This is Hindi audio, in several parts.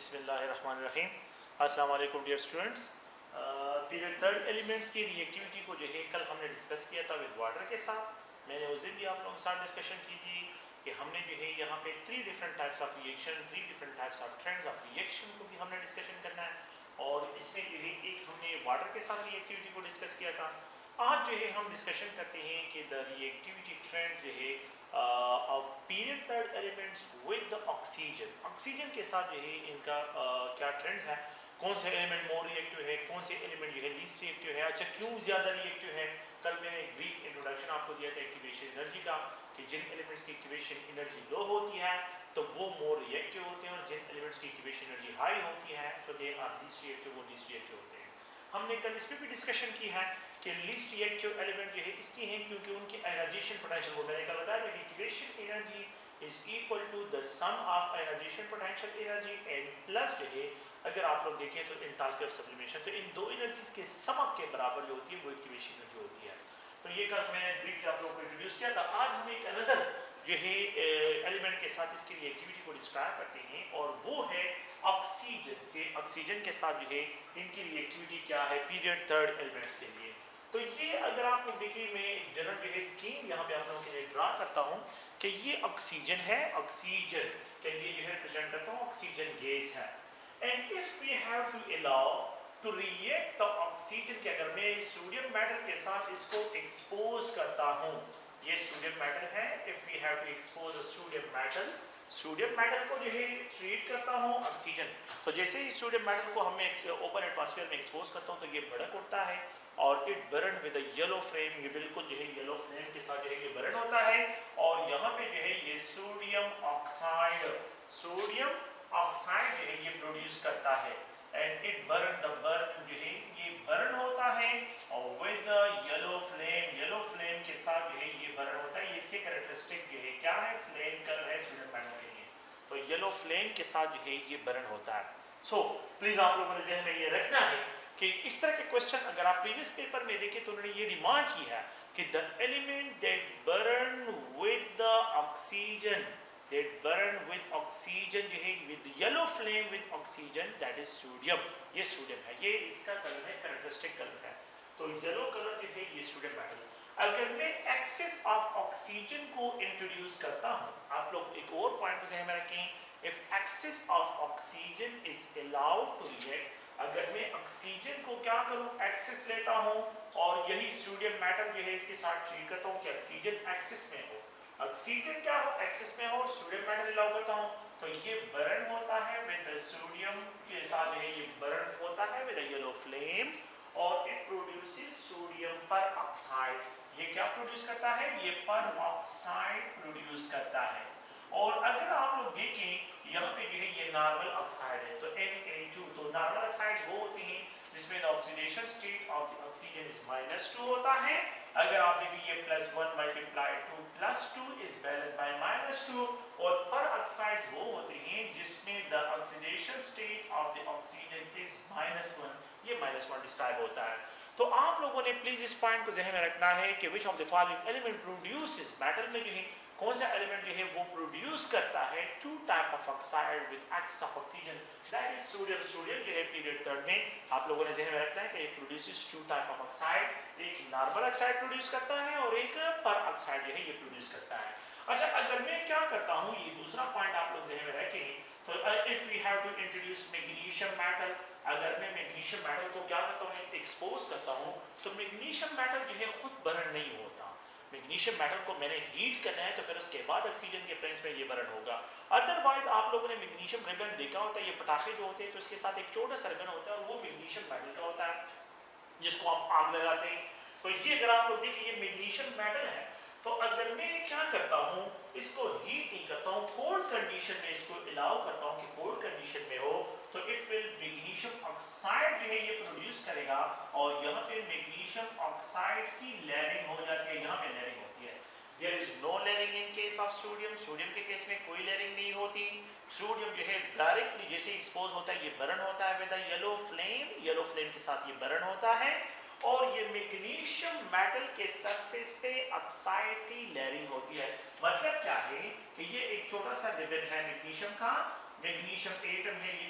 बिस्मिल्लाहिर्रहमानिर्रहीम। अस्सलाम वालेकुम dear students. Period third elements की रिएक्टिविटी को जो है कल हमने डिस्कस किया था विद वाटर के साथ। मैंने उस दिन भी आप लोगों के साथ डिस्कशन की थी कि हमने जो है यहाँ पे 3 different types of reaction, 3 different types of trends of reaction को भी हमने डिस्कशन करना है। और इसमें जो है एक हमने वाटर के साथ रिएक्टिविटी को डिस्कस किया था। आज जो है हम डिस्कशन करते हैं कि द रिएक्टिविटी ट्रेंड जो है of period third elements with the oxygen. Oxygen के साथ जो है इनका क्या ट्रेंड्स है, कौन से एलिमेंट मोर रिएक्टिव है, कौन से एलिमेंट जो है लीस्ट रिएक्टिव है, अच्छा क्यों ज़्यादा रिएक्टिव है। कल मैंने एक ब्रीफ इंट्रोडक्शन आपको दिया था एक्टिवेशन एनर्जी का कि जिन एलिमेंट्स की एक्टिवेशन एनर्जी लो होती है तो वो मोर रिएक्टिव होते हैं, और जिन एलिमेंट्स की एक्टिवेशन एनर्जी हाई होती है तो दे आर लीस्ट रिएक्टिव, वो लीस्ट रिएक्टिव होते हैं। हमने कल इस पर भी डिस्कशन की है कि लीस्ट रिएक्टिव एलिमेंट जो है इसलिए हैं क्योंकि उनकी आयनाइजेशन पोटेंशियल, वो मैंने कल बताया था कि activation energy is equal to the sum of ionisation potential energy and plus जो है अगर आप लोग देखें तो एंथैल्पी ऑफ सब्लिमेशन, तो इन दो एनर्जीज के सम के बराबर जो होती है वो एक्टिवेशन एनर्जी होती है। तो ये कल मैं ब्रीफली आप लोगों को इंट्रोड्यूस किया था। आज हम एक अनदर जो है एलिमेंट के साथ इसकी रिएक्टिविटी को डिस्क्राइब करते हैं और वो है ऑक्सीजन के। ऑक्सीजन के साथ जो है इनकी रिएक्टिविटी क्या है पीरियड थर्ड एलिमेंट्स के लिए। तो ये अगर आप लोग देखिए, मैं जनरल जो है स्कीम यहाँ पे आप लोगों के लिए ड्रा करता हूँ कि ये ऑक्सीजन है, ऑक्सीजन के लिए जो है प्रेजेंट करता हूँ ऑक्सीजन गैस है। And if we have to allow to react the oxygen के, अगर मैं सोडियम मेटल के साथ इसको एक्सपोज करता हूँ, ये सोडियम मेटल है, if we have to expose a sodium metal को जो है ट्रीट करता हूँ ऑक्सीजन, तो जैसे ही सोडियम मेटल को हमें ओपन एटमॉस्फेयर में एक्सपोज करता हूँ तो ये भड़क उठता है और it burn with a yellow flame. ये बिल्कुल जो है येलो फ्लेम के साथ जो है ये बर्न होता है और यहाँ पे जो है ये सोडियम ऑक्साइड जो है ये प्रोड्यूस करता है एंड इट बर्न जो है ये बर्न होता है और विद येलो फ्लेम के साथ जो है ये बर्न होता है। ये इसके कैरेक्टरिस्टिक जो है क्या है, फ्लेम कलर है सोडियम मेटल के लिए, तो येलो फ्लेम के साथ जो है ये बर्न होता है। सो प्लीज आप लोगों ने ध्यान में ये रखना है कि इस तरह के क्वेश्चन अगर आप प्रीवियस पेपर में देखें तो उन्होंने ये डिमांड की है कि the element that burn with the oxygen, जो है with yellow flame with oxygen, that is sodium. ये सोडियम है, ये इसका कलर है, कैरेक्टरिस्टिक कलर है, तो येलो कलर जो है ये सोडियम मेटल। अगर मैं एक्सेस ऑफ ऑक्सीजन को इंट्रोड्यूस करता हूं, आप लोग एक और पॉइंट को ध्यान में रखें, if excess of oxygen is allowed to react, अगर मैं ऑक्सीजन को क्या करूं, एक्सेस लेता हूं और यही सोडियम मेटल जो है इसके साथ ट्रीट करता हूं कि ऑक्सीजन एक्सेस में हो, ऑक्सीजन क्या हो एक्सेस में हो और सोडियम मेटल अलाउ करता हूं, तो ये बर्न होता है विद सोडियम के साथ है, ये बर्न होता है विद येलो फ्लेम और इट प्रोड्यूसेस सोडियम पर ऑक्साइड। ये क्या प्रोड्यूस करता है, ये पर ऑक्साइड प्रोड्यूस करता है। और अगर आप लोग देखें यहाँ पे जो है ये नॉर्मल ऑक्साइड है, तो Na2, तो नॉर्मल ऑक्साइड वो होते हैं जिसमें the oxidation state of the oxygen is -2 होता है। अगर आप देखें ये +1 मल्टीप्लाई 2 +2 इज बैलेंस बाय -2, और पर ऑक्साइड वो होते हैं जिसमें the oxidation state of the oxygen is -1, ये -1 डिस्क्राइब होता है। तो आप लोगों ने प्लीज इस पॉइंट को ज़हन में रखना है कि which of the following element produces, metal में जो है कौन सा एलिमेंट जो है वो प्रोड्यूस करता है 2 type of oxide with excess of oxygen, that is sodium. Sodium जो है पीरियड थर्ड में आप लोगों ने ज़हन में रखना है कि ये प्रोड्यूसेस 2 टाइप ऑफ ऑक्साइड, एक नॉर्मल ऑक्साइड प्रोड्यूस करता है और एक पर ऑक्साइड जो है ये प्रोड्यूस करता है। अच्छा, अगर मैं क्या करता हूँ, ये दूसरा पॉइंट आप लोग ज़हन में रखें, तो if we have to introduce magnesium metal, अगर मैं मैग्नीशियम मेटल को क्या करता हूँ, एक्सपोज करता हूँ, तो मैग्नीशियम मेटल जो है खुद बर्न नहीं होता। मैग्नीशियम मेटल को मैंने हीट करना है तो फिर उसके बाद ऑक्सीजन के प्रेजेंस में ये बर्न होगा। अदरवाइज आप लोगों ने मैग्नीशियम रिबन देखा होता है, ये पटाखे जो होते हैं तो इसके साथ एक छोटा सा रिबन होता है और वो मैग्नीशियम मेटल का होता है जिसको आप आग लगाते हैं। तो ये अगर आप लोग देखिए ये मैग्नीशियम मेटल है, तो अगर मैं क्या करता हूँ, इसको हीट नहीं करता हूँ, कोल्ड कंडीशन में इसको अलाउ करता हूँ कि कोल्ड कंडीशन में हो, तो इट विल मैग्नीशियम ऑक्साइड जो है ये प्रोड्यूस करेगा और यहाँ पे मैग्नीशियम ऑक्साइड की लेयरिंग हो जाती है, यहाँ पे लेयरिंग होती है। There is no layering in case of sodium, sodium के केस में कोई लेयरिंग नहीं होती। सोडियम जो है डायरेक्टली जैसे एक्सपोज होता है ये बर्न होता है विद येलो फ्लेम के साथ ये बर्न होता है और ये मैग्नीशियम मेटल के सरफेस पे ऑक्साइड की लेयरिंग होती है। मतलब क्या है कि ये एक छोटा सा रिबन है मैग्नीशियम का, मैग्नीशियम एटम है, ये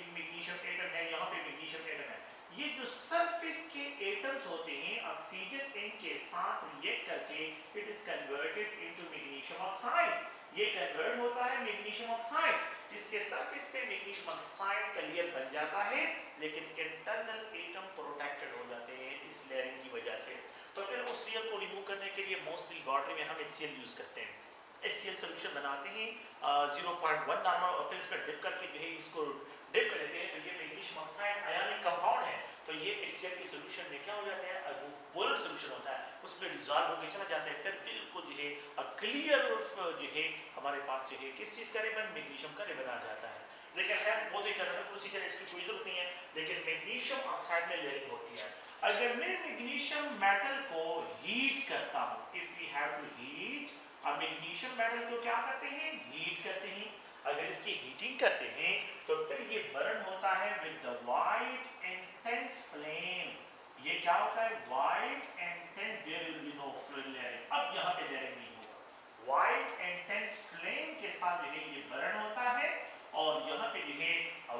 ऑक्सीजन इनके साथ रिएक्ट करके it is converted into magnesium oxide. ये कन्वर्ट होता है मैग्नीशियम ऑक्साइड। इसके सरफेस पे मैग्नीशियम ऑक्साइड का लेयर बन जाता है, लेकिन इंटरनल एटम प्रोटेक्टेड हो जाते हैं इस लेयरिंग की वजह से। तो फिर उस लेयर को रिमूव करने के लिए मोस्टली लैबोरेटरी में हम HCl यूज करते हैं। HCl सोल्यूशन बनाते हैं 0.1 नॉर्मल और फिर इस पर डिप करके जो है इसको डिप कर लेते हैं, तो ये मैग्नीशियम ऑक्साइड आयनिक कंपाउंड है। तो ये HCl के सोल्यूशन में क्या हो जाता है, वो पोलर सोल्यूशन होता है, उसमें डिसॉल्व होकर चला जाता है। फिर बिल्कुल जो है क्लियर जो है हमारे पास जो है किस चीज़ का रिबन, मैग्नीशियम का रिबन आ जाता है। लेकिन खैर वो तो एक अलग प्रोसीजर है, इसकी कोई जरूरत नहीं है। लेकिन मैग्नीशियम ऑक्साइड में लेयरिंग होती है। अगर मैं मैग्नीशियम मेटल को हीट करता हूँ, if we have to heat, अब मैग्नीशियम मेटल को क्या करते हैं, हीट करते हैं। अगर इसकी हीटिंग करते हैं तो फिर ये बर्न होता है with the white intense flame. ये क्या होता है, white intense, there will be no layering. अब यहाँ पे लेयरिंग नहीं होगा, वाइट इंटेंस फ्लेम के साथ जो है ये बर्न होता है और यहाँ पे जो है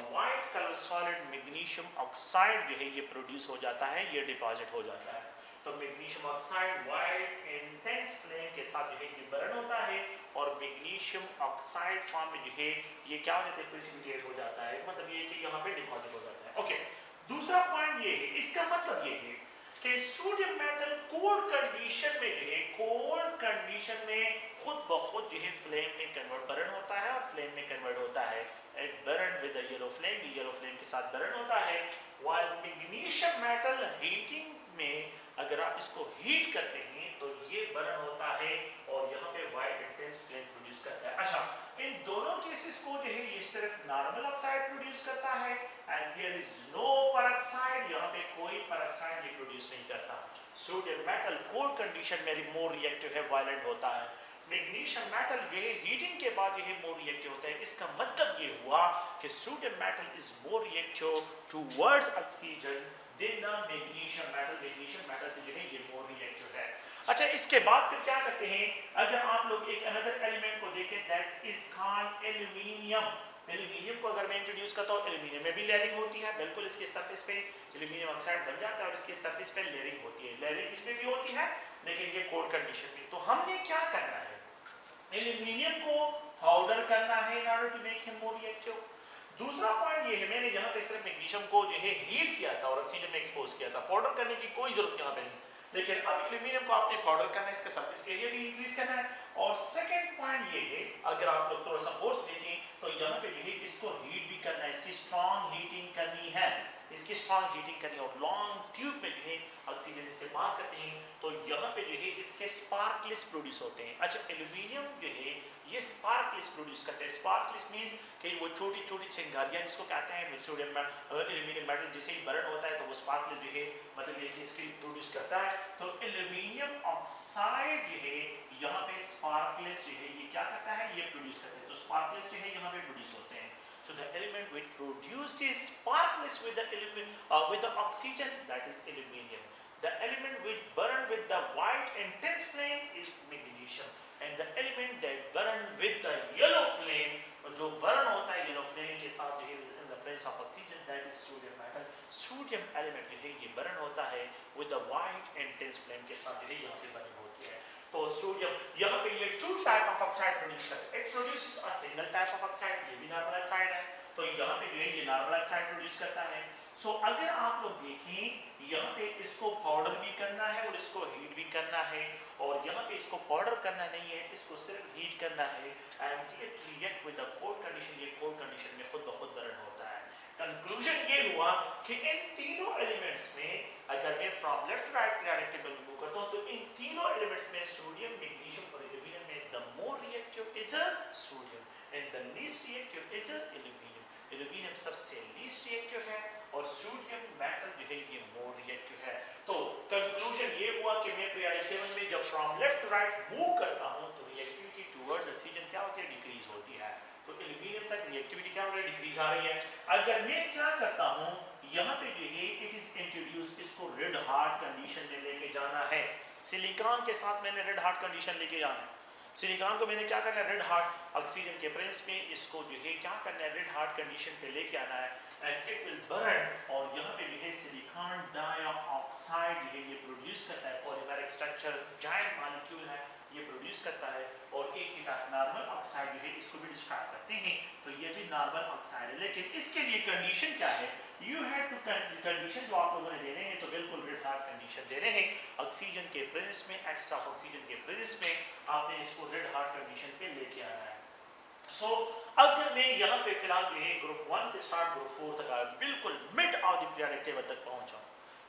white colour solid magnesium oxide जो है ये प्रोड्यूस हो जाता है, ये डिपॉजिट हो जाता है। तो magnesium oxide white intense flame के साथ जो है ये बर्न होता है और मैग्नीशियम ऑक्साइड फॉर्म में जो है ये क्या हो जाता है, प्रेसिपिटेट हो जाता है। मतलब ये कि यहाँ पे डिपॉजिट हो जाता है। ओके, दूसरा पॉइंट ये है, इसका मतलब ये है कि सोडियम मेटल कोल्ड कंडीशन में जो है, कोल्ड कंडीशन में खुद ब खुद जो है फ्लेम में कन्वर्ट बर्न होता है और फ्लेम में कन्वर्ट होता है। It burn with the yellow flame, yellow flame के साथ बर्न होता है। व्हाइल मैग्नीशियम मेटल हीटिंग में अगर आप इसको हीट करते हैं तो ये बर्न होता है और यहाँ पे व्हाइट इंटेंस फ्लेम प्रोड्यूस करता है। अच्छा, इन दोनों केसेस को जो है ये सिर्फ नॉर्मल ऑक्साइड प्रोड्यूस करता है and there is no peroxide, यहाँ पे कोई पेरोक्साइड ये प्रोड्यूस नहीं करता। सोडियम मेटल कोल्ड कंडीशन में मोर रिएक्टिव है, वायलेंट होता है। मैग्नीशियम मेटल जो है हीटिंग के बाद जो है मोर रिएक्टिव होता है। इसका मतलब ये हुआ कि sodium metal is more reactive towards oxygen than the magnesium metal. Magnesium metal से जो है ये मोर रिएक्टिव है। अच्छा, इसके बाद फिर क्या करते हैं, अगर आप लोग एक अनदर एलिमेंट को देखें that is called aluminium. Aluminium को अगर मैं इंट्रोड्यूस करता हूँ, एल्यूमिनियम में भी लेयरिंग होती है, बिल्कुल इसके सरफेस पे एल्यूमिनियम ऑक्साइड बन जाता है और इसके सरफेस पे लेयरिंग होती है। लेयरिंग इसमें भी होती है लेकिन ये कोल्ड कंडीशन में। तो हमने क्या करना है, एल्यूमिनियम को पाउडर करना है in order to make him more reactive. दूसरा पॉइंट ये है, मैंने यहाँ पे सिर्फ मैग्नीशियम को जो है हीट किया था और ऑक्सीजन में एक्सपोज किया था, पाउडर करने की कोई जरूरत यहाँ पे नहीं। लेकिन अब एल्यूमिनियम को आपने पाउडर करना है, इसका सरफेस एरिया भी इंक्रीज करना है। और सेकंड पॉइंट ये है, अगर आप लोग थोड़ा सा फोर्स देखें तो यहाँ पे जो है इसको हीट भी करना है, इसकी स्ट्रॉन्ग हीटिंग करनी है, इसकी स्ट्रॉन्ग हीटिंग करनी है और लॉन्ग ट्यूब में जो है ऑक्सीजन से पास करते हैं तो यहाँ पे जो है इसके स्पार्कलेस प्रोड्यूस होते हैं। अच्छा, एल्यूमिनियम जो है ये स्पार्कलेस प्रोड्यूस करते हैं। स्पार्कलेस मींस कि वो छोटी छोटी चिंगारियां जिसको कहते हैं सोडियम एल्यूमिनियम मेटल जैसे ही बर्न होता है तो वो स्पार्कलेस जो है मतलब ये कि इसकी प्रोड्यूस करता है। तो एल्यूमिनियम ऑक्साइड जो है यहाँ पे स्पार्कलेस जो है ये क्या करता है, ये प्रोड्यूस करता है। तो स्पार्कलेस जो है यहाँ पे प्रोड्यूस होते हैं। So the element which produces sparkless with the oxygen, that is aluminium. The element which burn with the white intense flame is magnesium, and the element that burn with the yellow flame, जो burn होता है yellow flame के साथ जो है in the presence of oxygen, that is sodium metal. Sodium element जो है ये burn होता है with the white intense flame के साथ जो है यहाँ पे burning होती है। तो सोडियम यहाँ पे ये two type of oxide produce करता है। It produces a single type of oxide, ये भी नॉर्मल ऑक्साइड है। तो यहाँ पे जो है ये नॉर्मल ऑक्साइड प्रोड्यूस करता है। सो अगर आप लोग देखें यहाँ पे इसको पाउडर भी करना है और इसको हीट भी करना है, और यहाँ पे इसको पाउडर करना नहीं है, इसको सिर्फ हीट करना है and it react with the cold condition. ये कोल्ड कंडीशन में खुद ब खुद बर्न होता है। कंक्लूजन ये हुआ कि इन तीनों एलिमेंट्स में अगर मैं from left to right periodic table move करता हूं तो इन तीनों एलिमेंट्स में सोडियम, मैग्नीशियम और एल्यूमिनियम में the more reactive is a sodium and the least reactive is a aluminium. Aluminium सबसे लीस्ट रिएक्टिव है और सोडियम मेटल जो है ये मोर रिएक्टिव है। तो कंक्लूजन ये हुआ कि मैं पीरियोडिक टेबल में जब from left to right move करता हूं तो रिएक्टिविटी टुवर्ड्स ऑक्सीजन क्या होती है, डिक्रीज होती है। तो एल्यूमिनियम तक रिएक्टिविटी क्या हो रही है, डिक्रीज आ रही है। अगर मैं क्या करता हूं, यहाँ पे जो है इट इज इंट्रोड्यूस, इसको रेड हार्ट कंडीशन में लेके जाना है। सिलिकॉन के साथ मैंने रेड हार्ट कंडीशन लेके जाना है। सिलिकॉन को मैंने क्या करना है, रेड हार्ट ऑक्सीजन के प्रेजेंस में इसको जो है क्या करना है, रेड हार्ट कंडीशन पे लेके आना है एंड इट विल बर्न। और यहाँ पे जो है सिलिकॉन डाइऑक्साइड ऑक्साइड ये प्रोड्यूस करता है, पॉलीमेरिक स्ट्रक्चर जायंट मॉलिक्यूल है, ये प्रोड्यूस करता है। और एक ही नॉर्मल ऑक्साइड जो है इसको भी डिस्क्राइब करते हैं, तो ये भी नॉर्मल ऑक्साइड है। लेकिन इसके लिए कंडीशन क्या है, यू हैव टू कंडीशन जो आप लोगों ने दे रहे हैं तो बिल्कुल रेड हार्ट कंडीशन दे रहे हैं। ऑक्सीजन के प्रेजेंस में, एक्सेस ऑफ ऑक्सीजन के प्रेजेंस में आपने इसको रेड हार्ट कंडीशन पे लेके आना है। सो अगर मैं यहाँ पे फिलहाल जो है ग्रुप 1 से स्टार्ट ग्रुप 4 तक आया, बिल्कुल mid of the periodic table तक पहुंचा,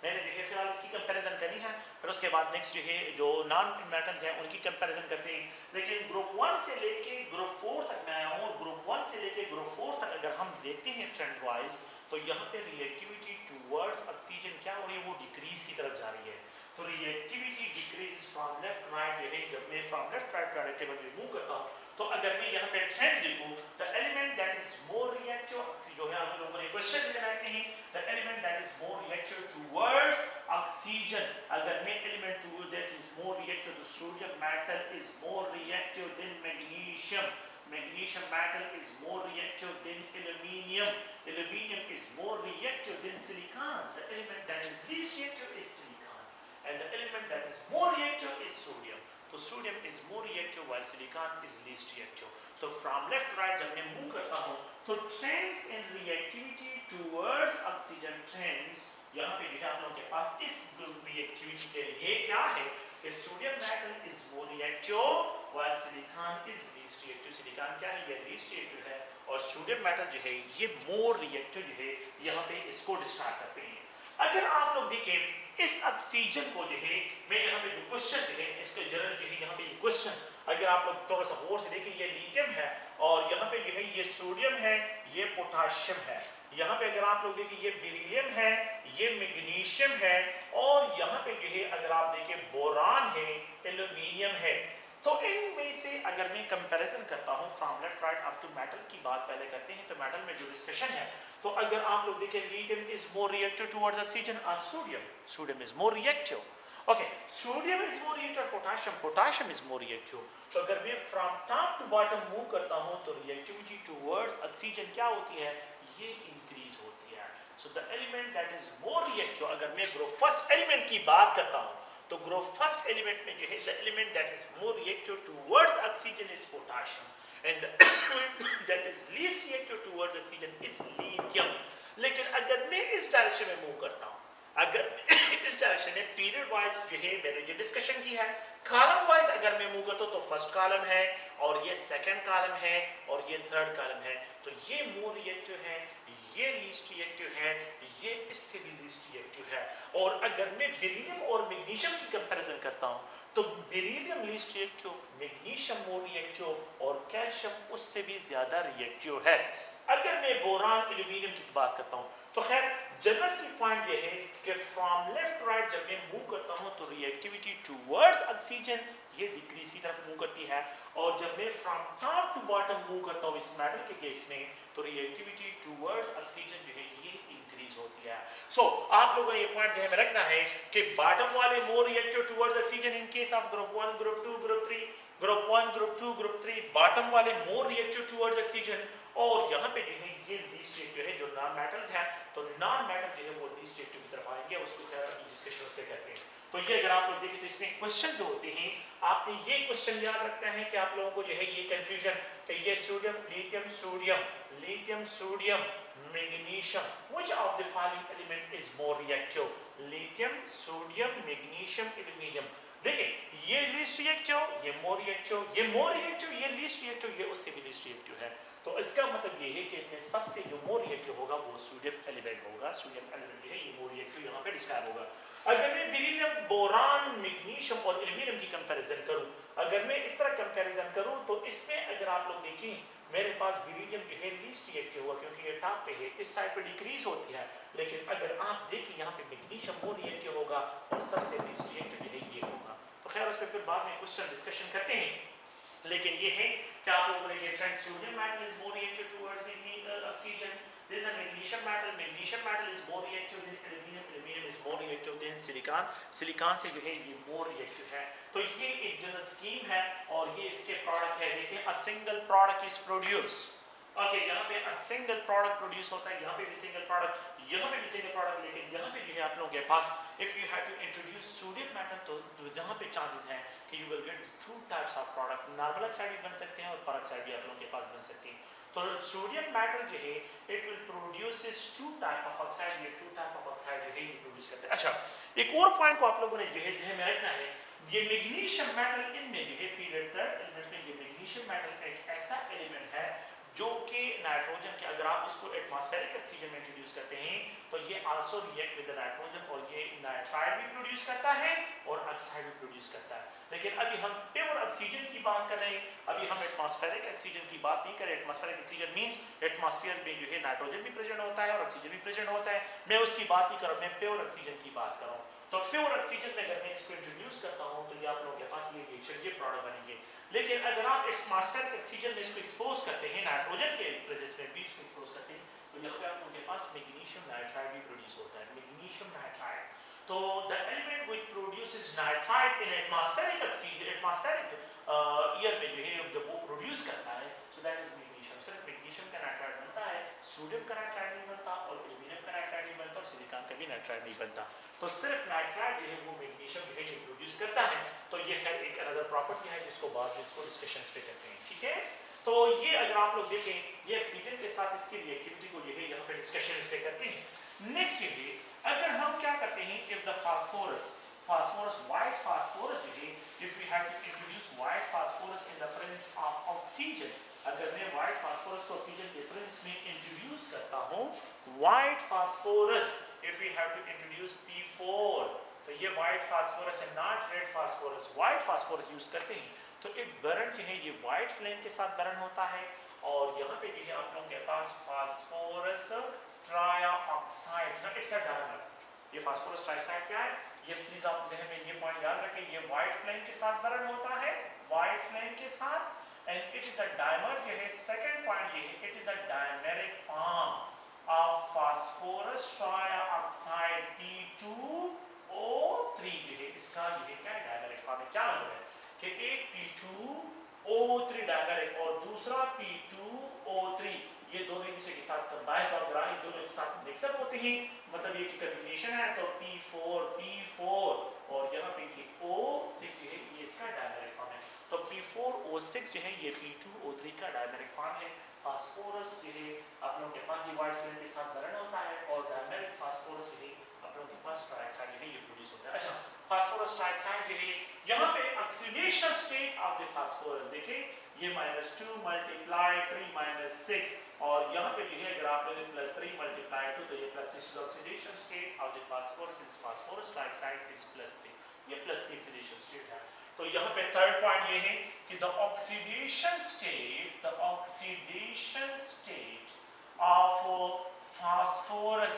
मैंने जो है फिलहाल इसकी कंपैरिजन करनी है, फिर उसके बाद नेक्स्ट जो है जो नॉन मेटल्स हैं उनकी कंपैरिजन करते हैं। लेकिन ग्रुप 1 से लेके ग्रुप 4 तक मैं आया हूँ, और ग्रुप 1 से लेके ग्रुप 4 तक अगर हम देखते हैं ट्रेंड वाइज, तो यहाँ पे रिएक्टिविटी टुवर्ड्स ऑक्सीजन क्या हो रही है, वो डिक्रीज की तरफ जा रही है। तो reactivity decrease from left right जो है, जब मैं from left right periodic table में मूव करता हूँ, तो अगर मैं यहाँ पे ट्रेंड देखूं, the element that is more reactive, जो है आप लोगों ने क्वेश्चन में बैठते हैं, the element that is more reactive towards oxygen, अगर मैं element to that is more reactive to sodium metal is more reactive than magnesium, magnesium metal is more reactive than aluminium, aluminium is more reactive than silicon, the element that is least reactive is silicon, and the element that is more reactive is sodium. तो sodium is more reactive while silicon is least reactive. तो फ्रॉम लेफ्ट राइट जब मैं मूव करता हूँ, तो trends in reactivity towards oxygen trends, यहाँ पे भी आप लोगों के पास इस रिएक्टिविटी के लिए क्या है कि sodium metal is more reactive while silicon is least reactive. Silicon क्या है, ये least reactive है, और सोडियम मेटल जो है ये मोर रिएक्टिव जो है, यहाँ पे इसको डिस्क्राइब करते हैं। अगर आप लोग देखें इस ऑक्सीजन को जो है, मैं यहाँ पे जो क्वेश्चन जो है इसके जनरल जो है यहाँ पे ये क्वेश्चन, अगर आप लोग थोड़ा सा गौर से देखें, ये लिथियम है और यहाँ पे जो है ये सोडियम है, ये पोटाशियम है, यहाँ पे अगर आप लोग देखें ये बेरिलियम है, ये मैग्नीशियम है, और यहाँ पे जो है अगर आप देखें बोरान है, एल्यूमिनियम है। तो इनमें से अगर मैं कंपैरिजन करता हूँ from left right up to metal की बात पहले करते हैं, तो मेटल में जो डिस्कशन है, तो अगर आप लोग देखें lithium is more reactive towards oxygen और sodium is more reactive, okay, sodium is more reactive, potassium is more reactive. तो अगर मैं from top to bottom move करता हूँ, तो रिएक्टिविटी टुवर्ड्स ऑक्सीजन क्या होती है, ये इंक्रीज होती है। So the element that is more reactive, अगर मैं ग्रुप फर्स्ट एलिमेंट की बात करता हूँ, तो ग्रुप फर्स्ट एलिमेंट में जो है the element that is more reactive towards oxygen is potassium, and the element that is least reactive towards oxygen is lithium. लेकिन अगर मैं इस डायरेक्शन में मूव करता हूँ, अगर इस डायरेक्शन में पीरियड वाइज जो है मैंने जो डिस्कशन की है, कॉलम वाइज अगर मैं मूव करता हूँ, तो फर्स्ट कॉलम है और ये सेकंड कॉलम है और ये थर्ड कॉलम है, तो ये मोर रिएक्टिव है, ये लीस्ट रिएक्टिव है, ये इससे भी लीस्ट रिएक्टिव है। और अगर मैं बेरिलियम और मैग्नीशियम की कंपैरिजन करता हूं, तो beryllium least reactive, magnesium more reactive और कैल्शियम उससे भी ज्यादा रिएक्टिव है। अगर मैं बोरान एल्यूमिनियम की बात करता हूं, तो खैर जनरल सी पॉइंट ये है कि फ्रॉम लेफ्ट राइट जब मैं मूव करता हूं, तो रिएक्टिविटी टुवर्ड्स ऑक्सीजन ये डिक्रीज की तरफ मूव करती है, और जब मैं from top to bottom move करता हूं इस मेटल के केस में, तो रिएक्टिविटी टुवर्ड्स ऑक्सीजन जो है ये इंक्रीज होती है। सो आप लोगों को ये पॉइंट ध्यान में रखना है कि बॉटम वाले मोर reactive towards oxygen in case of group 1, group 2, group 3, group 1, group 2, group 3, bottom वाले मोर रिएक्टिव टुवर्ड्स ऑक्सीजन, और यहाँ पे जो है ये लीस्ट रिएक्टिव है जो नॉन मेटल्स हैं, तो नॉन मेटल जो है वो लीस्ट रिएक्टिव की तरफ आएंगे, उसको खैर अभी डिस्कशन पे करते हैं। तो ये अगर आप लोग देखें तो इसमें क्वेश्चन जो होते हैं, आपने ये क्वेश्चन याद रखना है कि आप लोगों को जो है ये कंफ्यूजन कि ये sodium lithium sodium magnesium, which of the following element is more reactive, lithium sodium magnesium aluminium. देखिए ये लीस्ट रिएक्टिव, ये मोर रिएक्टिव, ये मोर रिएक्टिव, ये लीस्ट रिएक्टिव, ये उससे भी लीस्ट रिएक्टिव है। तो इसका मतलब ये है कि इनमें सबसे जो मोर रिएक्टिव होगा वो सोडियम एलिमेंट होगा, सोडियम एलिमेंट है ये मोर रिएक्टिव यहाँ पे डिस्क्राइब होगा। अगर मैं बेरिलियम, बोरान, मैग्नीशियम और एल्यूमिनियम की कंपैरिजन करूं, अगर मैं इस तरह कंपैरिजन करूं, तो इसमें अगर आप लोग देखें मेरे पास बेरिलियम जो है लीस्ट रिएक्टिव हुआ क्योंकि ये टॉप पे है, इस साइड पे डिक्रीज होती है। लेकिन अगर आप देखें यहाँ पे मैग्नीशियम मोर रिएक्टिव होगा और सबसे लीस्ट रिएक्टिव जो है ये होगा। तो खैर उस पर फिर बाद में क्वेश्चन डिस्कशन करते हैं, लेकिन ये है कि आप लोगों ने ये trend sodium metal is more reactive towards oxygen, then the magnesium metal is more reactive than aluminum is more reactive than silicon से जो है ये more reactive है। तो ये एक जनरल स्कीम है और ये इसके प्रोडक्ट है। देखिए a single product is produced, okay, यहाँ पे सिंगल प्रोडक्ट प्रोड्यूस होता है, यहाँ पे भी सिंगल प्रोडक्ट, यहाँ पे भी सिंगल प्रोडक्ट, लेकिन यहाँ पे जो है आप लोगों के पास if you have to introduce sodium metal तो यहाँ पे चांसेस हैं कि you will get two types of product, normal oxide भी बन सकते हैं और पेरोक्साइड भी आप लोगों के पास बन सकती है। तो सोडियम मेटल जो है it will produces two type of oxide, ये टू टाइप ऑफ ऑक्साइड जो है ये प्रोड्यूस करते हैं। अच्छा, एक और पॉइंट को आप लोगों ने जो है ज़हन में रखना है, ये मैग्नीशियम मेटल इनमें जो है पीरियड थर्ड एलिमेंट में ये मैग्नीशियम मेटल एक ऐसा एलिमेंट है जो कि नाइट्रोजन के अगर आप उसको एटमॉस्फेरिक ऑक्सीजन में इंट्रोड्यूस करते हैं तो ये also react with the nitrogen और ये नाइट्राइड भी प्रोड्यूस करता है और ऑक्साइड भी प्रोड्यूस करता है। लेकिन अभी हम प्योर ऑक्सीजन की बात कर रहे हैं, अभी हम एटमॉस्फेरिक ऑक्सीजन की बात नहीं कर रहे। एटमॉस्फेरिक ऑक्सीजन मींस एटमॉस्फेयर में जो है नाइट्रोजन भी प्रेजेंट होता है और ऑक्सीजन भी प्रेजेंट होता है, मैं उसकी बात नहीं कर रहा हूं, मैं प्योर ऑक्सीजन की बात कर रहा हूं। तो प्योर ऑक्सीजन में अगर मैं इसको इंट्रोड्यूस करता हूं तो ये आप लोगों के पास ये रिएक्शन, ये प्रोडक्ट बनेंगे। लेकिन अगर आप एटमॉस्फेरिक ऑक्सीजन में इसको एक्सपोज करते हैं, नाइट्रोजन के प्रेजेंस में भी इसको एक्सपोज करते हैं, तो यहाँ पे आप लोगों के पास मैग्नीशियम नाइट्राइड भी प्रोड्यूस होता है, मैग्नीशियम नाइट्राइड। तो the element which produces nitride in atmospheric oxygen, atmospheric air में जो है जब वो प्रोड्यूस करता है, सो दैट इज मैग्नीशियम। सिर्फ मैग्नीशियम का नाइट्राइड बनता है, सोडियम का नाइट्राइड नहीं बनता और एल्यूमिनियम का नाइट्राइड नहीं बनता और सिलिकॉन का भी नाइट्राइड नहीं बनता। तो सिर्फ नाइट्राइड जो है वो मैग्नीशियम जो है ये प्रोड्यूस करता है। तो ये खैर एक अनदर प्रॉपर्टी है जिसको बाद में इसको डिस्कशन पे करते हैं, ठीक है। तो ये अगर आप लोग देखें, ये ऑक्सीजन के साथ इसकी रिएक्टिविटी को जो है यहाँ पे डिस्कशन इस पे करते हैं। नेक्स्ट ये अगर हम क्या करते हैं, if the phosphorus white phosphorus जो है, if we have to introduce white phosphorus in the presence of oxygen, अगर मैं व्हाइट फास्फोरस को ऑक्सीजन के प्रेजेंस में इंट्रोड्यूस करता हूं, white phosphorus if we have to introduce P4, तो ये व्हाइट फास्फोरस है, not red phosphorus, white phosphorus use करते हैं तो एक बर्न जो है ये व्हाइट फ्लेम के साथ बर्न होता है और यहाँ पे जो है आप लोगों के पास phosphorus trioxide, it's a dimer. ये फास्फोरस ट्राइऑक्साइड क्या है, ये प्लीज आप ज़हन में ये पॉइंट याद रखें, ये व्हाइट फ्लेम के साथ बर्न होता है, व्हाइट फ्लेम के साथ, and it is a dimer जो है। सेकंड पॉइंट ये है, it is a dimeric form of phosphorus trioxide P2O3 जो है, इसका ये क्या डायमेरिक फॉर्म है, क्या मतलब है कि एक P2O3 डायमेरिक और दूसरा P2O3, ये दोनों एक दूसरे के साथ कंबाइन और ग्राइंड दोनों एक साथ मिक्सअप होते हैं, मतलब ये की कॉम्बिनेशन है। तो P4 और यहाँ पे ये O6 जो है ये इसका डायमेरिक फॉर्म है। तो P4O6 जो है ये P2O3 का डायमेरिक फॉर्म है। फास्फोरस जो है आप लोगों के पास ये व्हाइट फ्लेम के साथ बर्न होता है और डायमेरिक फास्फोरस जो है आप लोगों के पास ट्राइऑक्साइड जो है ये प्रोड्यूस होता है। अच्छा, फास्फोरस ट्राइऑक्साइड जो है यहाँ पे oxidation state of the phosphorus देखिए, ये -2 मल्टीप्लाई 3 -6 और यहाँ पे जो है अगर आप लोग +3 मल्टीप्लाई 2 तो ये +6 oxidation state of the phosphorus is phosphorus trioxide is +3, ये +3 ऑक्सीडेशन स्टेट है। तो यहाँ पे थर्ड पॉइंट ये है कि the oxidation state of phosphorus,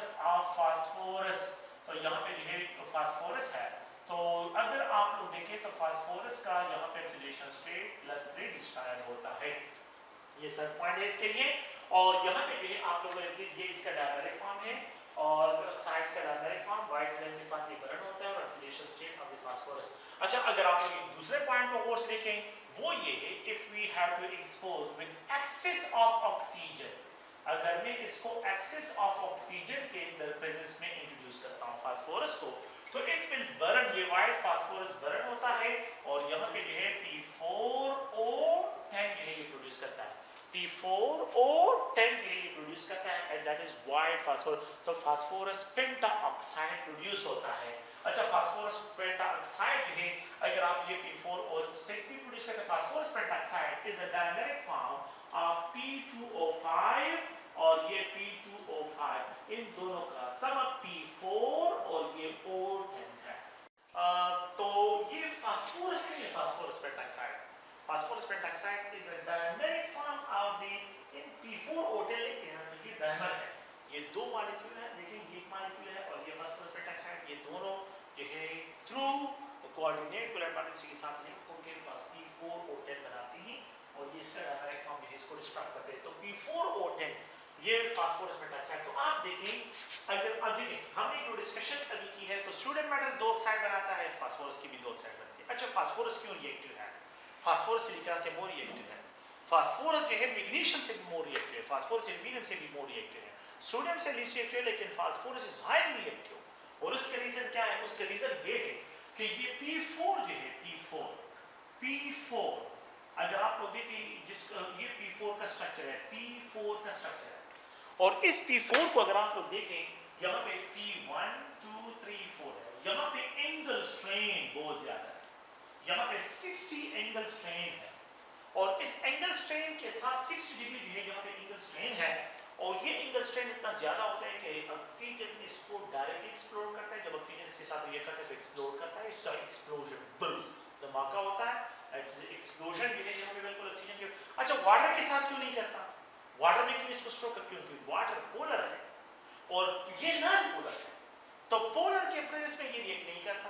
तो यहाँ पे जो है फास्फोरस है, तो अगर आप लोग देखें तो फास्फोरस का यहाँ पे ऑक्सीडेशन स्टेट +3 डिस्ट्रॉय होता है। ये थर्ड पॉइंट है इसके लिए। और यहाँ पे जो है आप लोगों ने प्लीज ये इसका डायमेरिक फॉर्म है और ऑक्साइड्स का डायमेरिक फॉर्म व्हाइट फ्लेम के साथ ये बर्न होता है और oxidation state of the phosphorus. अच्छा, अगर आप लोग दूसरे पॉइंट को और देखें वो ये है, if we have to expose with excess of oxygen, अगर मैं इसको एक्सेस ऑफ ऑक्सीजन के प्रेजेंस में इंट्रोड्यूस करता हूं फास्फोरस को, तो इट विल बर्न, ये व्हाइट फास्फोरस बर्न होता है और यहाँ पे जो है P4O10 ये प्रोड्यूस करता है, P4O10 ये प्रोड्यूस करता है and that is white phosphorus. तो फास्फोरस पेंटाऑक्साइड प्रोड्यूस होता है। अच्छा, फास्फोरस पेंटाऑक्साइड है, अगर आप ये P4O6 भी प्रोड्यूस करते हैं, phosphorus pentoxide is a dimeric form of P2O5 और ये P2O5, इन दोनों का सम P4 और ये O10 है। तो ये फास्फोरस है, ये phosphorus pentoxide, phosphorus pentoxide is a dimeric form of the in P4O10 लिखते हैं तो ये डायमर है, ये दो मॉलिक्यूल है, देखिए ये एक मॉलिक्यूल है और ये फास्फोरस पेंटाऑक्साइड, ये दोनों जो है थ्रू कोऑर्डिनेट कोलर बॉन्डिंग के साथ लिंक होकर पास P4O10 बनाती हैं और ये इसका डायमेरिक फॉर्म है, इसको डिस्ट्रॉय करते हैं। तो P4O10 ये फास्फोरस पेंटाऑक्साइड। तो आप देखें, अगर अब देखें हमने जो डिस्कशन अभी की है तो सोडियम मेटल 2 ऑक्साइड बनाता है, फास्फोरस की भी 2 ऑक्साइड बनती है। अच्छा, फास्फोरस क्यों रिएक्टिव है, फास्फोरस सिलिकॉन से मोर रिएक्टिव है। फास्फोरस जो है मैग्नीशियम से भी मोर रिएक्टिव है, फास्फोरस एल्यूमिनियम से भी मोर रिएक्टिव है, सोडियम से लीस्ट रिएक्टिव है, लेकिन फास्फोरस इज हाईली रिएक्टिव। और उसका रीजन क्या है? उसका रीजन ये है कि ये P4 जो है, P4 अगर आप लोग देखें जिसका ये P4 का स्ट्रक्चर है, P4 का स्ट्रक्चर है, और इस P4 को अगर आप लोग देखें यहाँ पे P1 2 3 4 है, यहाँ पे एंगल स्ट्रेन बहुत ज्यादा है, यहाँ पे 60 एंगल स्ट्रेन है, और इस एंगल स्ट्रेन के साथ 60 डिग्री जो है यहाँ पे एंगल स्ट्रेन है, और ये एंगल स्ट्रेन इतना ज्यादा होता है कि ऑक्सीजन इसको डायरेक्टली एक्सप्लोर करता है, जब ऑक्सीजन इसके साथ रिएक्ट करता है तो एक्सप्लोर करता है, इसका एक्सप्लोजन धमाका होता है, एक्सप्लोजन जो है यहाँ पे बिल्कुल ऑक्सीजन के। अच्छा, वाटर के साथ क्यों नहीं करता? वाटर में क्यों इसको स्ट्रोक करता? क्योंकि वाटर पोलर है और ये नॉन पोलर है, तो पोलर के प्रेजेंस में ये रिएक्ट नहीं करता,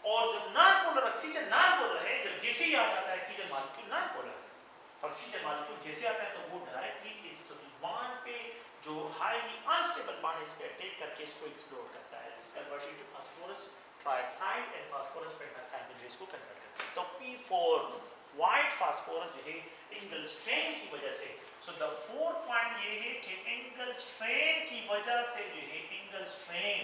और जब non polar oxygen non polar है, जब जैसे ही आ जाता है ऑक्सीजन मॉलिक्यूल नॉन पोलर है, ऑक्सीजन मॉलिक्यूल जैसे आता है तो वो डायरेक्टली इस बॉन्ड पे जो हाईली अनस्टेबल बॉन्ड है इस पे अटैक करके इसको एक्सप्लोर करता है, इस convert into phosphorus trioxide and phosphorus pentoxide में इसको कन्वर्ट करता है। तो P4 व्हाइट फास्फोरस जो है एंगल स्ट्रेन की वजह से, सो द फोर्थ पॉइंट ये है कि एंगल स्ट्रेन की वजह से जो है angle strain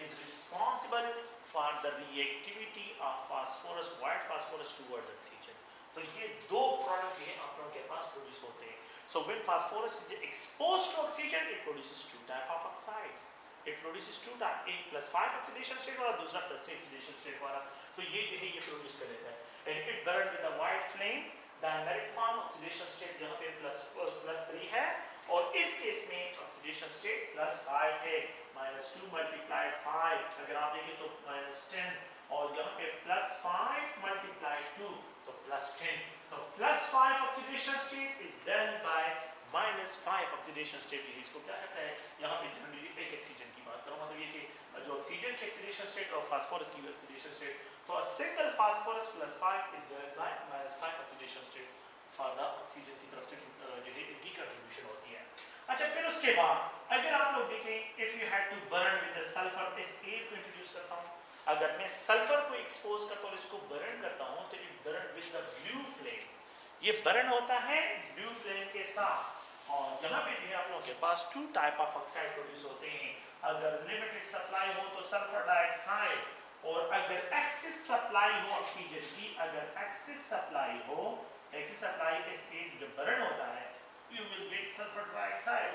is responsible for the reactivity of phosphorus, white phosphorus towards oxygen. तो ये दो प्रोडक्ट जो है आप लोगों के पास प्रोड्यूस होते हैं। So when phosphorus is exposed to oxygen, it produces two type of oxides. It produces two type, एक +5 oxidation state वाला, दूसरा +3 oxidation state वाला। तो ये जो है ये प्रोड्यूस कर लेता है। And it burned with a white flame, dimeric form oxidation state यहाँ पे +3 है, और इस केस में oxidation state +5 है, -2 multiplied 5, अगर आप देखें तो -10, और यहाँ पे +5 multiplied 2 तो +10, तो +5 oxidation state is balanced by -5 oxidation state। ये इसको क्या कहता है? यहाँ पे जनरली एक ऑक्सीजन की बात करूँ, मतलब ये कि जो ऑक्सीजन की ऑक्सीडेशन स्टेट और फास्फोरस की ऑक्सीडेशन स्टेट, तो a single phosphorus +5 is balanced by -5 oxidation state for the oxygen की तरफ से जो है इनकी कंट्रीब्यूशन होती है। अच्छा, फिर उसके बाद अगर आप लोग देखें, if you had to burn with the sulfur, S8 को इंट्रोड्यूस करता हूँ, अगर मैं सल्फर को एक्सपोज करता हूँ और इसको बर्न करता हूँ तो it burn with the blue flame, ये बर्न होता है ब्लू फ्लेम के साथ। और यहाँ पे भी आप लोगों के पास two type of oxide produce होते हैं, अगर लिमिटेड सप्लाई हो तो सल्फर डाइऑक्साइड, और अगर एक्सेस सप्लाई हो ऑक्सीजन की, अगर एक्सेस सप्लाई हो, एक्सेस सप्लाई S8 जब बर्न होता है you will gate sulphur dioxide.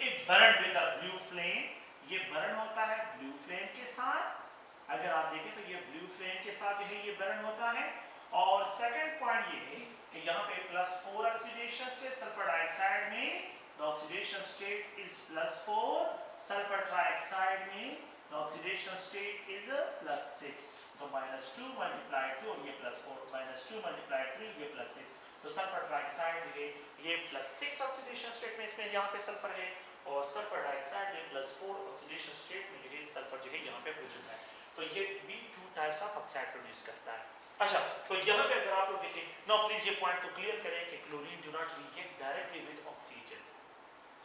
It burn with the blue flame, ये बर्न होता है ब्लू फ्लेम के साथ, अगर आप देखें तो ये ब्लू फ्लेम के साथ जो है ये बर्न होता है। और सेकंड पॉइंट ये है कि यहाँ पे +4 ऑक्सीडेशन स्टेट सल्फर डाइऑक्साइड में, the oxidation state is +4, sulphur trioxide में द ऑक्सीडेशन स्टेट इज +6, तो -2 multiplied 2 ये +4, -2 multiplied 3 ये +6, तो सल्फर ट्राइऑक्साइड है ये +6 ऑक्सीडेशन स्टेट में, इसमें यहाँ पे सल्फर है, और सल्फर डाइऑक्साइड में +4 ऑक्सीडेशन स्टेट में जो है सल्फर जो है यहाँ पे प्रेजेंट है, तो ये भी two types of oxide produce करता है। अच्छा, तो यहाँ पे अगर आप लोग देखें, नाउ प्लीज ये पॉइंट तो क्लियर करें कि chlorine do not react directly with oxygen,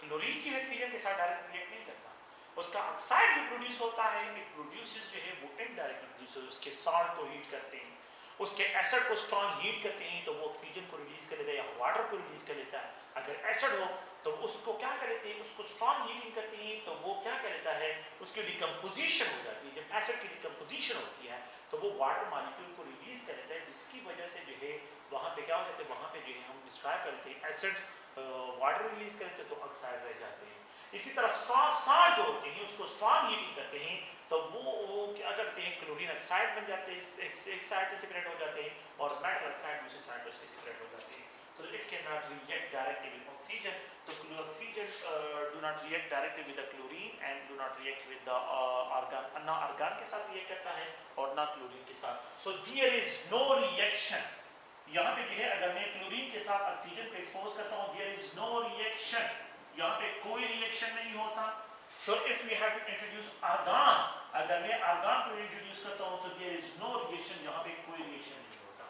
chlorine की ऑक्सीजन के साथ डायरेक्ट रिएक्ट नहीं करता, उसका ऑक्साइड जो प्रोड्यूस होता है इट प्रोड्यूसेस जो है वो इनडायरेक्टली प्रोड्यूस होता है, उसके सॉल्ट को हीट करते हैं, उसके एसिड को स्ट्रॉन्ग हीट करते हैं तो वो ऑक्सीजन को रिलीज कर लेता है या वाटर को रिलीज कर लेता है। अगर एसिड हो तो उसको क्या कर लेते हैं, उसको स्ट्रॉन्ग हीटिंग करते हैं तो वो क्या कर लेता है, उसकी डिकम्पोजिशन हो जाती है, जब एसिड की डिकम्पोजिशन होती है तो वो वाटर मॉलिक्यूल को रिलीज कर लेता है, जिसकी वजह से जो है वहाँ पे क्या हो जाता है, वहाँ पे जो है हम डिस्क्राइब करते हैं एसिड वाटर रिलीज करते हैं तो ऑक्साइड रह जाते हैं। इसी तरह स्ट्रॉन्ग सॉल्ट जो होते हैं उसको स्ट्रॉन्ग हीटिंग करते हैं तो वो क्या करते हैं, क्लोरीन ऑक्साइड बन जाते हैं, एक साइड पे सेपरेट हो जाते हैं, और मेटल ऑक्साइड दूसरी साइड पे उसके सेपरेट हो जाते हैं, तो it can not react directly with oxygen. तो oxygen do not react directly with the chlorine and do not react with the argon, ना आर्गन के साथ रिएक्ट करता है और ना क्लोरीन के साथ। So there is no reaction, यहाँ पे है अगर मैं क्लोरीन के साथ ऑक्सीजन को एक्सपोज करता हूँ देयर इज नो रिएक्शन, यहाँ पे कोई रिएक्शन नहीं होता। तो if we have to introduce argon, अगर मैं आर्गन को इंट्रोड्यूस करता हूँ so there is no reaction, यहाँ पे कोई रिएक्शन नहीं होता।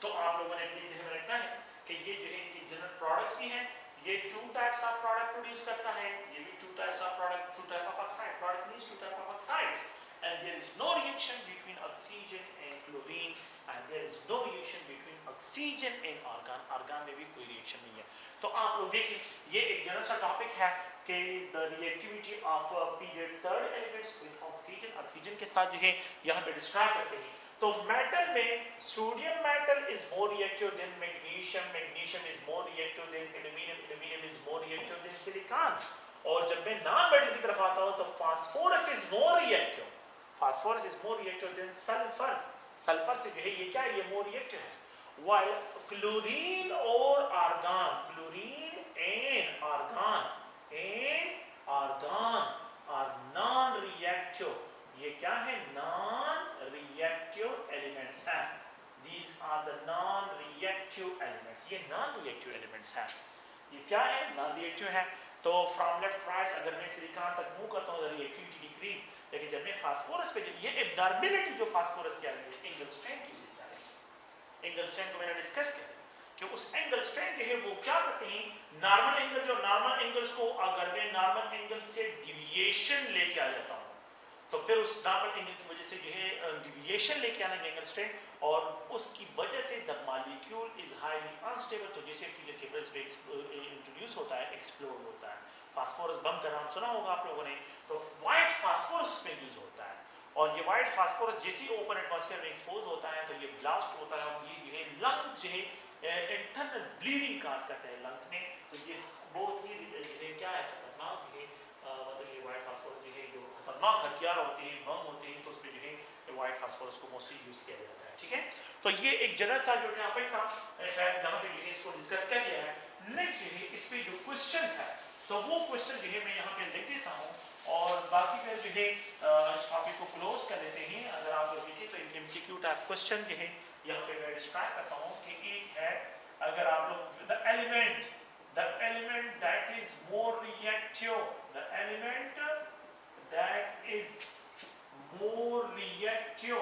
तो आप लोगों ने प्लीज ध्यान रखना है कि ये जो है कि जनरल प्रोडक्ट्स भी हैं, ये two types of product produce करता है, ये भी two types of product, two type of oxide, product means two type of oxide, and there is no reaction between oxygen and chlorine, and there is no reaction between oxygen and argon. argon में भी कोई reaction नहीं है. तो आप लोग देखिए, ये एक जनरल सा टॉपिक है कि the reactivity of period third elements with oxygen, oxygen के साथ जो है यहाँ पे डिस्क्राइब करते हैं. तो मेटल में sodium metal is more reactive than magnesium, magnesium is more reactive than aluminum, aluminum is more reactive than silicon. और जब मैं नॉन मेटल की तरफ आता हूँ तो phosphorus is more reactive, phosphorus is more reactive than sulphur. Sulphur से जो है ये क्या है, ये मोर रिएक्टिव है. व्हाइल क्लोरीन और argon, chlorine and argon are non reactive. ये क्या है, नॉन रिएक्टिव एलिमेंट्स हैं. These are the non reactive elements. ये नॉन रिएक्टिव एलिमेंट्स हैं. ये क्या है, नॉन रिएक्टिव है. तो फ्रॉम लेफ्ट राइट अगर मैं सिलिकॉन तक मूव करता हूँ रिएक्टिविटी डिक्रीज, लेकिन जब मैं फास्फोरस पे, ये एब्नॉर्मलिटी जो फास्फोरस की आ रही है एंगल स्ट्रेंथ की वजह से आ रही है. एंगल स्ट्रेंथ को मैंने डिस्कस किया कि उस एंगल स्ट्रेंथ जो है वो क्या करते हैं, नॉर्मल एंगल्स और नॉर्मल एंगल्स को अगर मैं नॉर्मल एंगल से डिविएशन लेके आ जाता हूँ तो फिर उस नॉर्मल एंगल की वजह से जो है डिविएशन लेके आना एंगल स्ट्रेंथ, और उसकी वजह से the molecule is highly unstable. तो जैसे ऑक्सीजन के प्रेस पे इंट्रोड्यूस होता है, एक्सप्लोड होता है. फास्फोरस बम का नाम सुना होगा आप लोगों ने. तो व्हाइट फास्फोरस में यूज होता है, और ये व्हाइट फास्फोरस जैसे ही ओपन एटमॉस्फेयर में एक्सपोज होता है तो ये ब्लास्ट होता है, और ये जो है लंग्स जो है इंटरनल ब्लीडिंग काज करता है लंग्स में. तो ये बहुत ही क्या है, खतरनाक है. मतलब ये व्हाइट फास्फोरस जो है जो खतरनाक हथियार होते हैं, बम होते हैं, तो उसमें जो है व्हाइट फास्फोरस को मोस्टली यूज किया जाता है. ठीक है, तो ये एक जनरल सा जो टॉपिक था, खैर यहाँ पे जो है इसको डिस्कस कर लिया है. नेक्स्ट जो है इस पे जो क्वेश्चंस है तो वो क्वेश्चन जो है मैं यहाँ पे लिख देता हूँ, और बाकी फिर जो है इस टॉपिक को क्लोज कर देते हैं. अगर आप लोग देखें तो एक एमसीक्यू टाइप क्वेश्चन जो है यहाँ पे मैं डिस्क्राइब करता हूँ कि एक है, अगर आप लोग the element that is more reactive, the element that is more reactive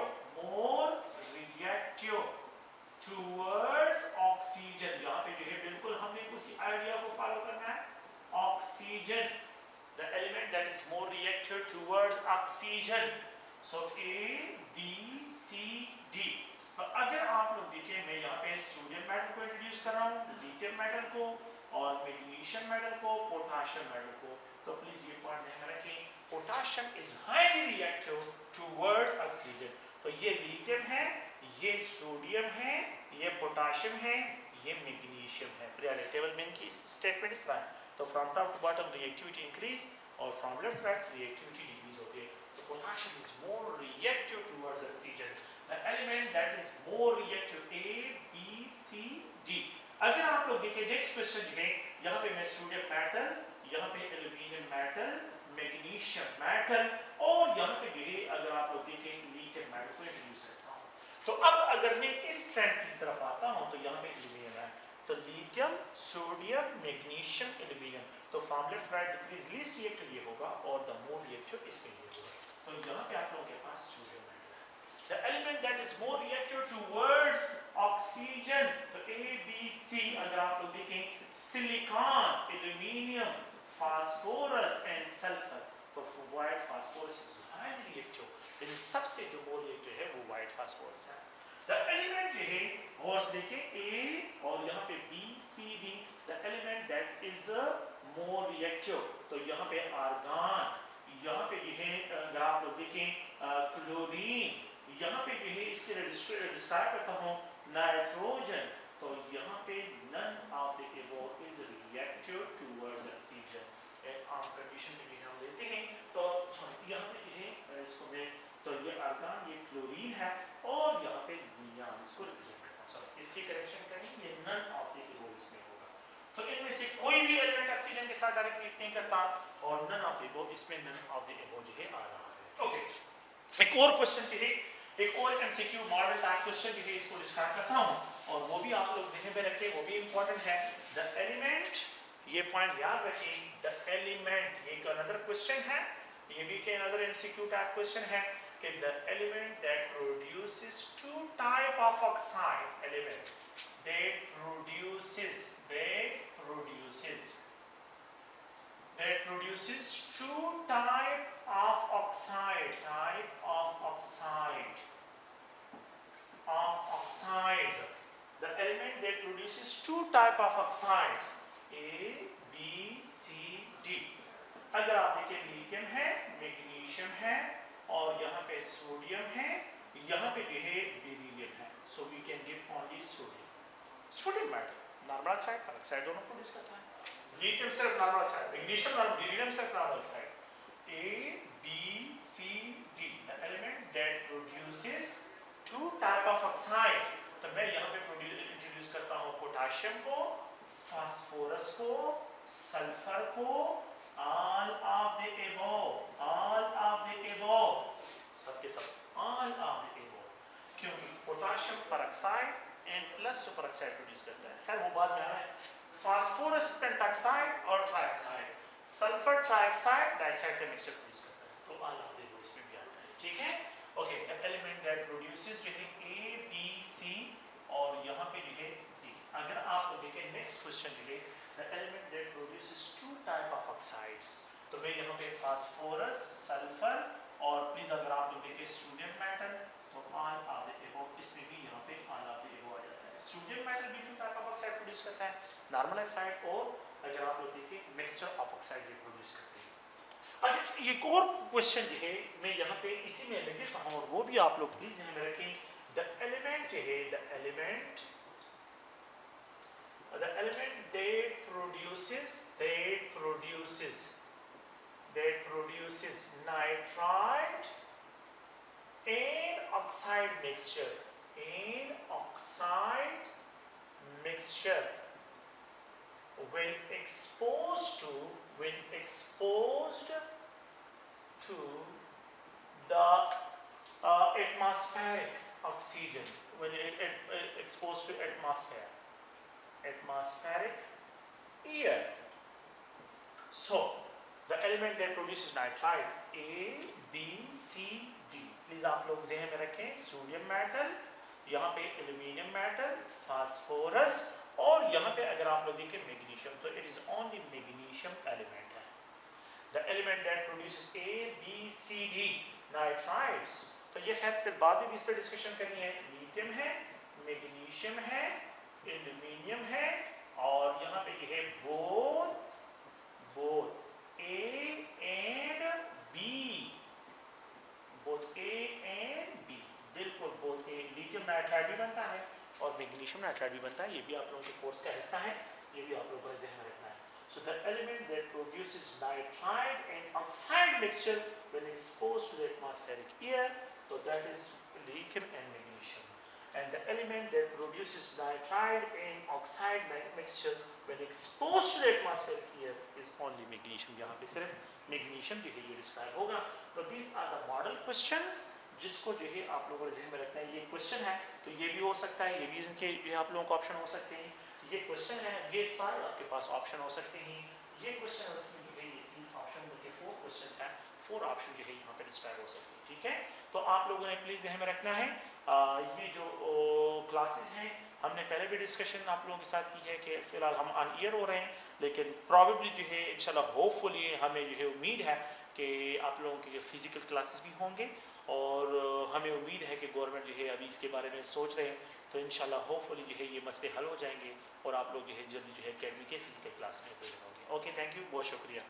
towards oxygen. यहाँ पे जो है बिल्कुल हमने उसी आइडिया को फॉलो करना है. Oxygen, the element that is more reactive towards oxygen. So A, B, C, D. तो अगर आप लोग देखें, मैं यहाँ पे सोडियम मेटल को इंट्रोड्यूस कर रहा हूँ, लिथियम मेटल को, और मैग्नीशियम मेटल को, पोटाशियम मेटल को. तो प्लीज ये पॉइंट ध्यान में रखें, potassium is highly reactive towards oxygen. तो ये लिथियम है, ये सोडियम है, ये पोटाशियम है, ये मैग्नीशियम है. पीरियोडिक टेबल में इनकी स्टेटमेंट इस तरह है. तो from top to bottom reactivity increase, और from left right reactivity decrease होती है. तो potassium is more reactive towards oxygen. The element that is more reactive, A, B, C, D. अगर आप लोग देखें नेक्स्ट क्वेश्चन जो है, यहाँ पे मैं सोडियम मेटल, यहाँ पे एल्यूमिनियम मेटल, मैग्नीशियम मेटल, और यहाँ पे जो है अगर आप लोग देखें लिथियम मेटल को इंट्रोड्यूस करता हूँ. तो अब अगर मैं इस ट्रेंड की तरफ आता हूँ तो यहाँ पे एल्यूमिनियम है. तो लिथियम, सोडियम, मैग्नीशियम, एल्यूमिनियम. तो from left right decrease least reactive ये होगा, और द मोर रिएक्टिव इसमें ये होगा. तो यहाँ पे आप लोगों के पास सोडियम मेटल है. The element that is more reactive towards oxygen. तो A, B, C अगर आप लोग देखें, silicon, aluminium, phosphorus and sulphur. तो white phosphorus is highly reactive. लेकिन सबसे जो मोर रिएक्टिव है वो व्हाइट फास्फोरस है. द एलिमेंट जो है वो देखें A, और यहाँ पे B, C, D. The element that is more reactive. तो यहाँ पे आर्गन, यहाँ पे जो है अगर आप लोग देखें क्लोरीन, यहाँ पे जो है इसके डिस्क्राइब करता हूँ नाइट्रोजन. तो यहाँ पे none of the above is reactive towards oxygen. आम कंडीशन में हम लेते हैं तो सॉरी यहाँ पे जो है इसको मैं, तो ये आर्गन, ये क्लोरीन है, और यहाँ पे नियान इसको रिप्रेजेंट करता हूँ. सॉरी इसकी करेक्शन करें, ये नन ऑफ द अबव इसमें होगा. तो इनमें से कोई भी एलिमेंट ऑक्सीजन के साथ डायरेक्ट रिएक्ट नहीं करता, और नन ऑफ द अबव, इसमें नन ऑफ द अबव जो है आ रहा है. ओके, एक और क्वेश्चन जो है, एक और एमसीक्यू मॉडल टाइप क्वेश्चन जो है इसको डिस्क्राइब करता हूँ, और वो भी आप लोग ध्यान में रखें, वो भी इंपॉर्टेंट है. द एलिमेंट, ये पॉइंट याद रखें, द एलिमेंट, ये एक अनदर क्वेश्चन है, ये भी के अनदर एमसीक्यू टाइप क्वेश्चन है कि the element that produces two type of oxide, element that produces produces two type of oxides. The element that produces two type of oxides, A, B, C, D. अगर आप देखें लिथियम है, मैग्नीशियम है और यहाँ पे सोडियम है, यहाँ पे जो है बेरिलियम है. So we can give only sodium. Sodium metal, normal oxide, peroxide दोनों प्रोड्यूस करता है. लिथियम सिर्फ नॉर्मल ऑक्साइड, मैग्नीशियम और बेरिलियम सिर्फ normal oxide. A, B, C, D. The element that produces two type of oxide. तो मैं यहाँ पे इंट्रोड्यूस करता हूँ पोटाशियम को, फास्फोरस को, सल्फर को, all of the above, सबके सब, all of the above. क्योंकि potassium peroxide and plus super oxide produce करता है. खैर वो बाद में है. फास्फोरस पेंटॉक्साइड और ट्राइऑक्साइड, सल्फर ट्राइऑक्साइड डाइऑक्साइड का मिक्सचर प्रोड्यूस करता है. तो all of the above इसमें भी आता है. ठीक है. Okay, the element that produces जो है A, B, C और यहाँ पे जो है D. अगर आप देखें नेक्स्ट क्वेश्चन जो है the element that produces two type of oxides. तो वे यहाँ पे फास्फोरस, सल्फर और प्लीज अगर आप लोग देखें सोडियम मेटल तो ऑल ऑफ द अबव. इसमें भी यहाँ पे ऑल ऑफ द अबव आ जाता है. सोडियम मेटल भी two type of oxide produce करता है, नॉर्मल ऑक्साइड और अगर आप लोग देखें मिक्सचर ऑफ ऑक्साइड भी प्रोड्यूस करते हैं. अच्छा, एक और क्वेश्चन जो है मैं यहाँ पे इसी में लिख देता हूँ और वो भी आप लोग प्लीज ध्यान में रखें. द एलिमेंट जो है the element that produces nitride in oxide mixture when exposed to the atmospheric oxygen, when it exposed to atmospheric air. So the element that produces nitride A, B, C, D. Please आप लोग ज़हन में रखें. सोडियम मेटल, यहाँ पे एल्यूमिनियम मेटल, फास्फोरस और यहाँ पे अगर आप लोग देखें मैग्नीशियम, तो it is only magnesium element है. The element that produces A, B, C, D nitrides. तो ये खैर फिर बाद में भी इस पर डिस्कशन करनी है. लिथियम है, मैग्नीशियम है, एल्यूमिनियम है और यहाँ पे ये है बोथ A and B. बिल्कुल बोथ A. लिथियम नाइट्राइड भी बनता है और मैग्नीशियम नाइट्राइड भी बनता है. ये भी आप लोगों के कोर्स का हिस्सा है, ये भी आप लोगों को ध्यान में रखना है. So the element that produces nitride and oxide mixture when exposed to the atmospheric air, so that is lithium and magnesium. And the element that produces nitride and oxide mixture when exposed to the atmospheric air is only magnesium. यहाँ पे सिर्फ magnesium जो है ये डिस्क्राइब होगा. तो these are the model questions जिसको जो है आप लोगों को ध्यान में रखना है. ये क्वेश्चन है तो ये भी हो सकता है, ये भी इनके ये आप लोगों को ऑप्शन हो सकते हैं. ये क्वेश्चन है, ये सारे आपके पास ऑप्शन हो सकते हैं. ये क्वेश्चन है उसमें जो है ये 3 ऑप्शन बल्कि 4 क्वेश्चंस हैं, 4 ऑप्शन जो है यहाँ पे डिस्क्राइब हो सकते हैं. ठीक है. तो आप लोगों ने प्लीज ध्यान में रखना है. ये जो क्लासेस हैं हमने पहले भी डिस्कशन आप लोगों के साथ की है कि फिलहाल हम ऑन ईयर हो रहे हैं, लेकिन प्रॉबेबली जो है इंशाल्लाह होपफुली हमें जो है उम्मीद है कि आप लोगों के फिजिकल क्लासेस भी होंगे और हमें उम्मीद है कि गवर्नमेंट जो है अभी इसके बारे में सोच रहे हैं. तो इंशाल्लाह होपफुली जो है ये मसले हल हो जाएंगे और आप लोग जो है जल्दी जो है अकेडमी के फिजिकल क्लास में प्रेजेंट होंगे. ओके, थैंक यू, बहुत शुक्रिया.